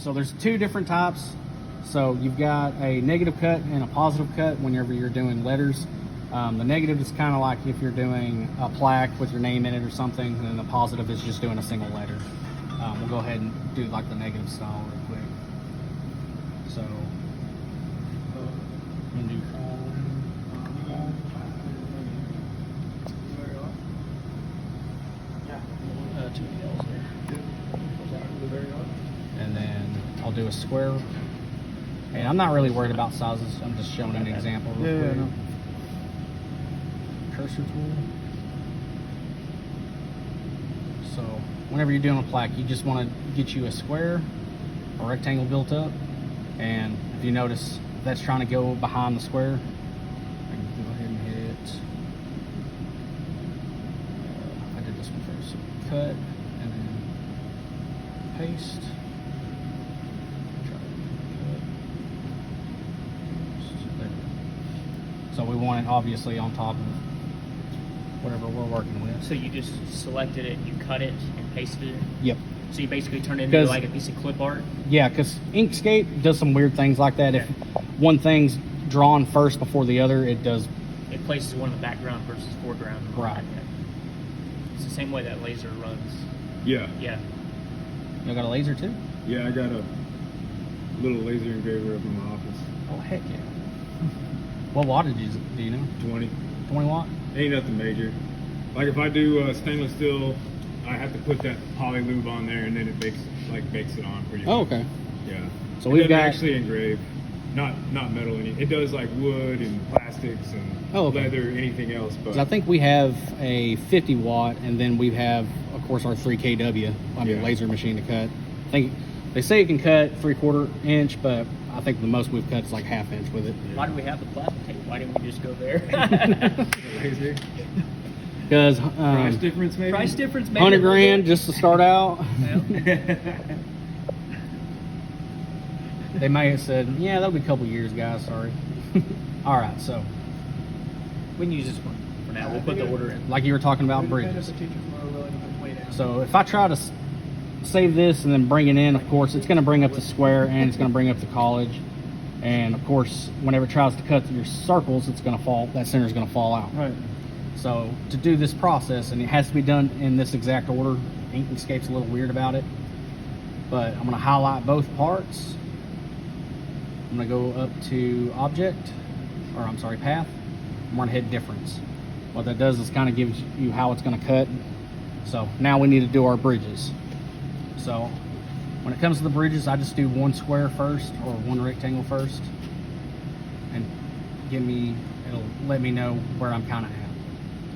So there's two different types. So you've got a negative cut and a positive cut whenever you're doing letters. The negative is kind of like if you're doing a plaque with your name in it or something, and then the positive is just doing a single letter. We'll go ahead and do like the negative style real quick. So, we'll do two L's there. And then I'll do a square. And I'm not really worried about sizes. I'm just showing an example real quick. No. Cursor tool. So whenever you're doing a plaque, you just want to get you a square or rectangle built up, and if you notice that's trying to go behind the square, I can go ahead and hit I did this one first. So cut and then paste. So we want it obviously on top of whatever we're working with. So you just selected it, you cut it, and pasted it? Yep. So you basically turned it into like a piece of clip art? Yeah, because Inkscape does some weird things like that. If one thing's drawn first before the other, it does. It places one in the background versus foreground. Right. It's the same way that laser runs. Yeah. Yeah. You got a laser too? Yeah, I got a little laser engraver up in my office. Oh, heck yeah. What wattage do you know? 20. 20 watt? Ain't nothing major. Like if I do stainless steel, I have to put that poly lube on there, and then it bakes it on pretty much. Oh, okay. Yeah. So it we've doesn't got actually engrave, not metal. It does like wood and plastics and leather, anything else. But I think we have a 50 watt, and then we have, of course, our 3kW. I mean, laser machine to cut. I think they say it can cut 3/4 inch, but I think the most we've cut is like 1/2 inch with it. Why do we have the plastic tape? Why didn't we just go there? laser. Because Price difference, maybe. Price difference, maybe. 100 grand just to start out. They may have said, yeah, that'll be a couple years, guys. Sorry. All right, so We can use this one for now. We'll put the order in. like you were talking about bridges. So if I try to save this and then bring it in, of course, it's going to bring up the square and it's going to bring up the college. And of course, whenever it tries to cut your circles, it's going to fall. That center is going to fall out. Right. So to do this process, and it has to be done in this exact order. Inkscape's a little weird about it, but I'm going to highlight both parts. I'm going to go up to object, or I'm sorry, path. I'm going to hit difference. What that does is kind of gives you how it's going to cut. So now we need to do our bridges. So when it comes to the bridges, I just do one square first or one rectangle first, and it'll let me know where I'm kind of at.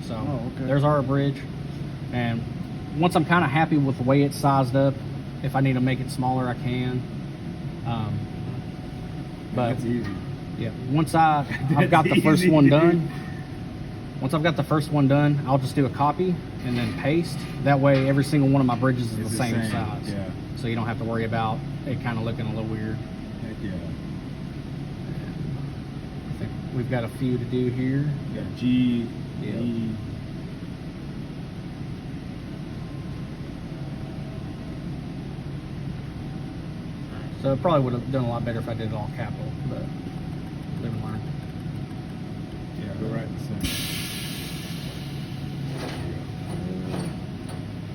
So there's our bridge, and once I'm kind of happy with the way it's sized up, if I need to make it smaller, I can. But that's easy. Yeah, once I've got the first one done. Once I've got the first one done, I'll just do a copy and then paste. That way, every single one of my bridges is the same size. Yeah. So you don't have to worry about it kind of looking a little weird. Heck yeah. I think we've got a few to do here. We got G, Yep. E. So it probably would have done a lot better if I did it all capital, but live and learn. Yeah, go right in the center.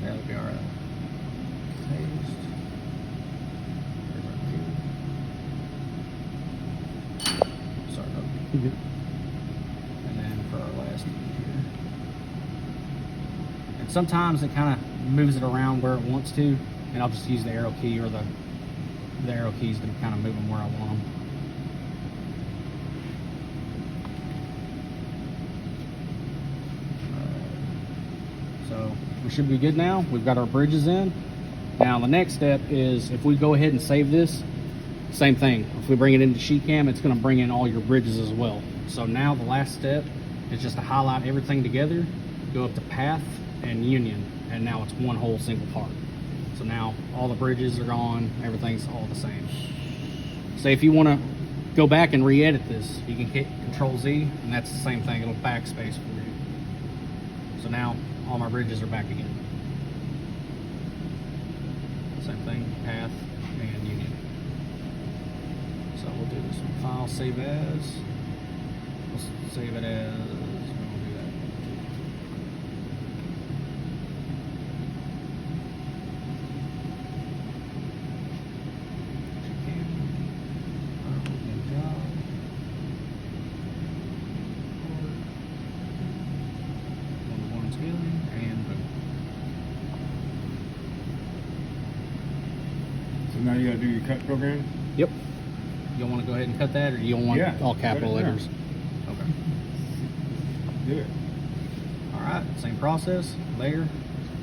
That'll be all right. Paste. Sorry about that. And then for our last one here. And sometimes it kind of moves it around where it wants to, and I'll just use the arrow key or the arrow keys to kind of move them where I want them. So we should be good now. We've got our bridges in. Now the next step is if we go ahead and save this, same thing. If we bring it into SheetCam, it's going to bring in all your bridges as well. So now the last step is just to highlight everything together, go up to path and union, and now it's one whole single part. So now all the bridges are gone, everything's all the same. So if you want to go back and re-edit this, you can hit Control Z, and that's the same thing. It'll backspace for you. So now all my bridges are back again. Same thing, path and union. So file, save as. Let's save it as. We'll do that. So now you gotta do your cut program? Yep. You want to go ahead and cut that, or you don't want all capital cut it letters? Okay. Do it. All right. Same process. Layer.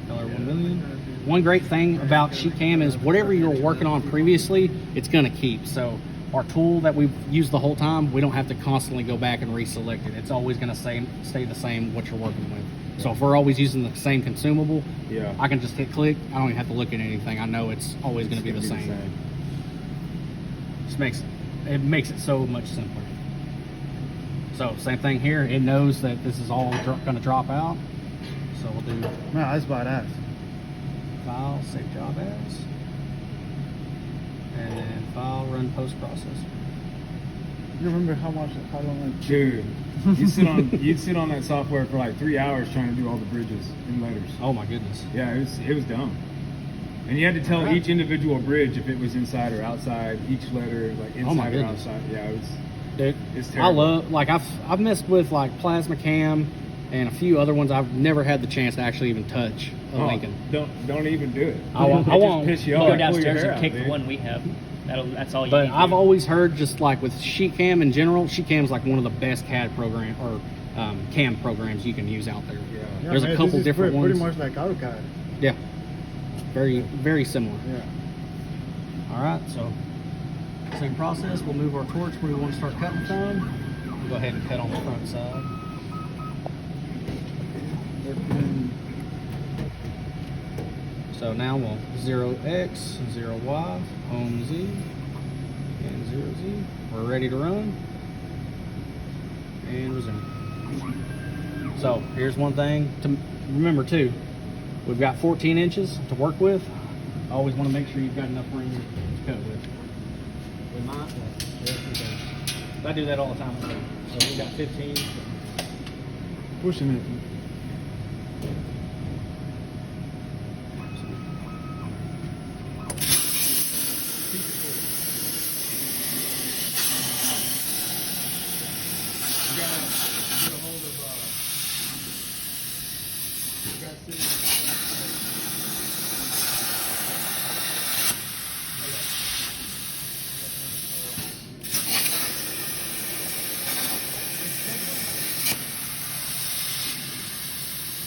Color 1 million. One great thing about SheetCam is whatever you were working on previously, it's going to keep. So our tool that we've used the whole time, we don't have to constantly go back and reselect it. It's always going to stay the same what you're working with. So if we're always using the same consumable, I can just hit click. I don't even have to look at anything. I know it's always going to be the same. Just makes it so much simpler. So same thing here. It knows that this is all going to drop out. So we'll do No, that's badass. file, save job as, and then file, run post processor. You remember how long it Dude, you'd sit on that software for like 3 hours trying to do all the bridges and letters. Oh my goodness. Yeah, it was dumb. And you had to tell each individual bridge if it was inside or outside, each letter, like inside or outside. Yeah, it's terrible. I love, like, I've messed with like Plasma Cam and a few other ones. I've never had the chance to actually even touch a Lincoln. Don't even do it. I won't. Just piss you off. Go downstairs and Pull take your hair the out, one we have. That's all you But need to I've do. always heard, just like with SheetCam in general, SheetCam is like one of the best CAD program or CAM programs you can use out there. Yeah. There's a couple different ones. Pretty much like AutoCAD. Yeah, very, very similar. Yeah. All right, so same process. We'll move our torch where we want to start cutting from. We'll go ahead and cut on the front side. So now we'll 0x, 0y, home z, and 0z. We're ready to run. And resume. So here's one thing to remember too. We've got 14 inches to work with. Always want to make sure you've got enough room to cut with. We might, I do that all the time. So we got 15. Pushing it.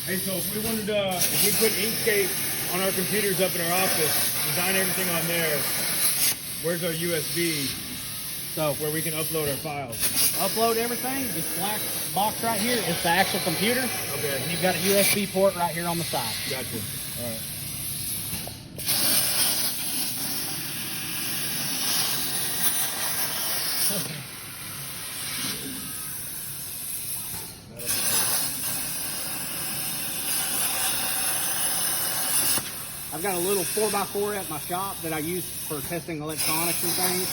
Hey, so if we wanted to, if we put Inkscape on our computers up in our office, design everything on there, where's our USB So where we can upload our files? upload everything. This black box right here is the actual computer. Okay. And you've got a USB port right here on the side. Gotcha. All right. I've got a little 4x4 at my shop that I use for testing electronics and things,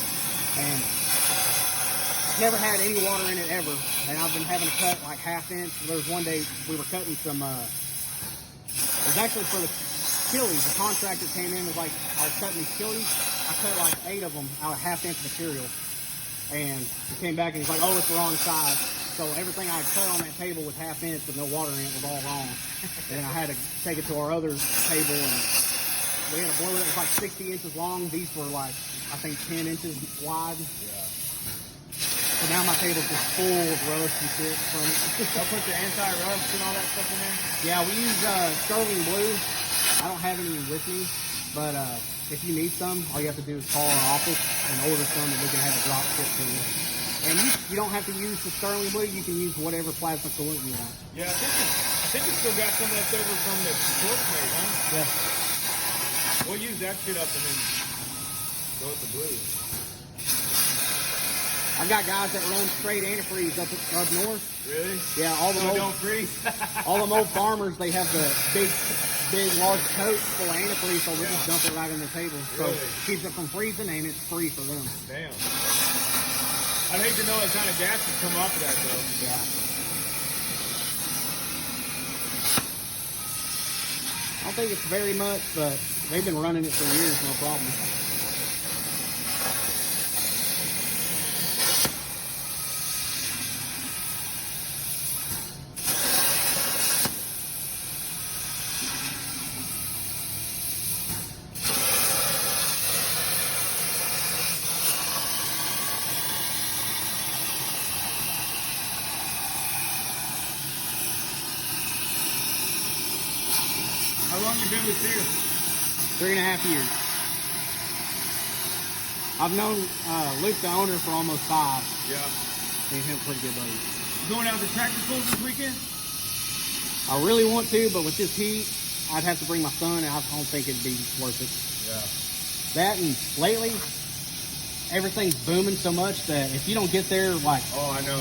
and never had any water in it ever. And I've been having to cut like 1/2 inch. There was one day we were cutting some. It was actually for the chilies. The contractor came in and was like, I was cutting these chilies. I cut like 8 of them out of 1/2 inch material, and he came back and he's like, "Oh, it's the wrong size." So everything I had cut on that table was 1/2 inch with no water in it was all wrong. And then I had to take it to our other table, and we had a boiler that was like 60 inches long. These were like, I think 10 inches wide. So now my table's just full of rust and shit from it. I'll put the anti-rust and all that stuff in there. Yeah, we use sterling blue. I don't have any with me, but if you need some, all you have to do is call our office and order some, and we can have it drop shipped to you. And you don't have to use the sterling blue. You can use whatever plasma coolant you want. Yeah, I think it's still got some left over from the torch mate, huh? Yeah. We'll use that shit up and then go with the blue. I've got guys that run straight antifreeze up north. Really? Yeah, all them So old, don't freeze. all them old farmers, they have the big, large totes full of antifreeze, so they just dump it right in the table. So Really? it keeps it from freezing, and it's free for them. Damn. I'd hate to know what kind of gas would come off of that though. Yeah. I don't think it's very much, but they've been running it for years, no problem. How long you been with Cyrious? 3.5 years. I've known Luke, the owner, for almost 5. Yeah. Me and him pretty good buddies. You going out to tractor pulls this weekend? I really want to, but with this heat, I'd have to bring my son, and I don't think it'd be worth it. Yeah. That, and lately, everything's booming so much that if you don't get there, like, Oh, I know.